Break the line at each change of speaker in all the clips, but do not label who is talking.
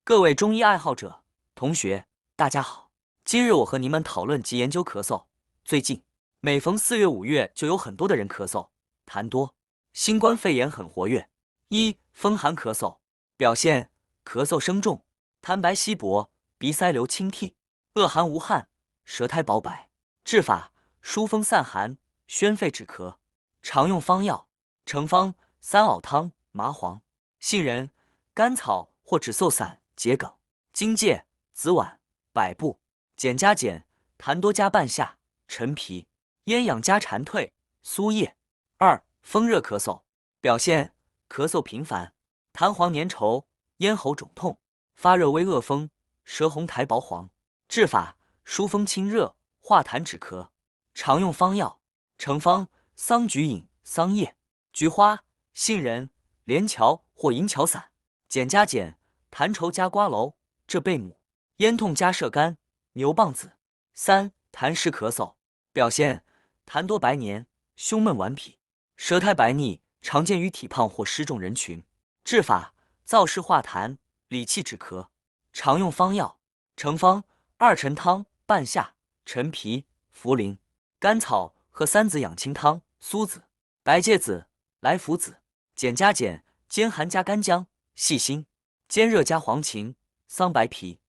各位中医爱好者、同学，大家好。今日我和你们讨论及研究咳嗽。最近每逢4月、5月，就有很多的人咳嗽，痰多。新冠肺炎很活跃。风寒咳嗽表现：咳嗽声重，痰白稀薄，鼻塞流清涕，恶寒无汗，舌苔薄白。治法：疏风散寒，宣肺止咳。常用方药：成方三熬汤、麻黄、杏仁、甘草或止嗽散、桔梗、荆芥、紫菀、百部。减加减，痰多加半夏、陈皮。咽痒加蝉蜕、苏叶。风热咳嗽表现：咳嗽频繁，痰黄粘稠，咽喉肿痛，发热微恶风，舌红苔薄黄。治法：疏风清热，化痰止咳。常用方药：成方桑菊饮、桑叶、菊花、杏仁、连翘或银翘散。减加减，痰稠加瓜蒌、浙贝母。咽痛加射干、牛蒡子。痰湿咳嗽表现：痰多白黏，胸闷顽皮，舌苔白腻，常见于体胖或湿重人群。治法：燥湿化痰，理气止咳。常用方药：成方二陈汤、半夏、陈皮、茯苓、甘草和三子养清汤、苏子、白芥子、莱菔子。减加减，煎寒加干姜、细辛，煎热加黄芩、桑白皮。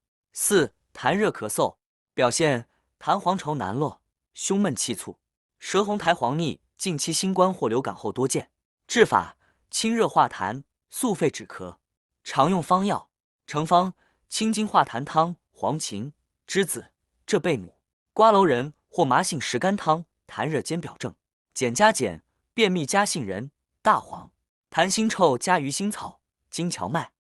痰热咳嗽表现：痰黄稠难落，胸闷气促，舌红苔黄腻，近期新冠或流感后多见。治法：清热化痰，速肺止咳。常用方药：成方清津化痰汤、黄芩、栀子、浙贝母、瓜蒌仁或麻杏石甘汤，痰热兼表症。减加减，便秘加杏仁、大黄。痰腥臭加鱼腥草、金荞麦。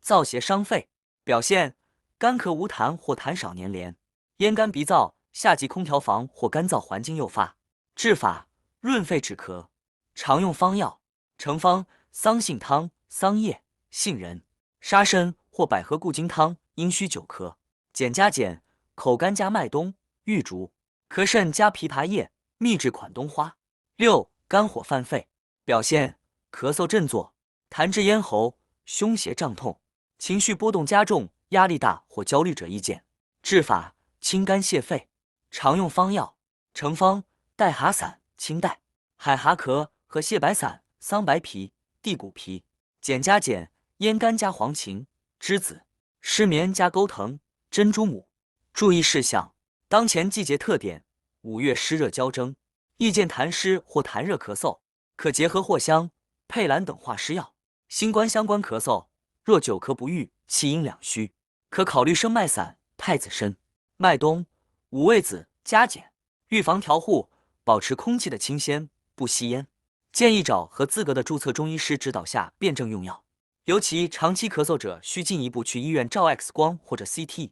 燥邪伤肺表现：干咳无痰或痰少粘连，咽干鼻燥，夏季空调房或干燥环境诱发。治法：润肺止咳。常用方药：成方桑杏汤、桑叶、杏仁、沙参或百合固金汤，阴虚久咳。减加减，口干加麦冬、玉竹，咳甚加枇杷叶、秘制款冬花。肝火犯肺表现：咳嗽振作，痰滞咽喉，胸胁胀痛，情绪波动加重，压力大或焦虑者易见。治法：清肝泻肺。常用方药：成方代蛤散、清代、海蛤壳和蟹白散、桑白皮、地骨皮。减加减，咽干加黄芩、栀子，失眠加钩藤、珍珠母。注意事项：当前季节特点：5月湿热交蒸，易见痰湿或痰热咳嗽，可结合藿香、佩兰等化湿药。新冠相关咳嗽，若久咳不愈，气阴两虚，可考虑生脉散、太子参、麦冬、五味子、加减。预防调护：保持空气的清鲜，不吸烟。建议找合资格的注册中医师指导下辩证用药，尤其长期咳嗽者需进一步去医院照 X 光或者 CT。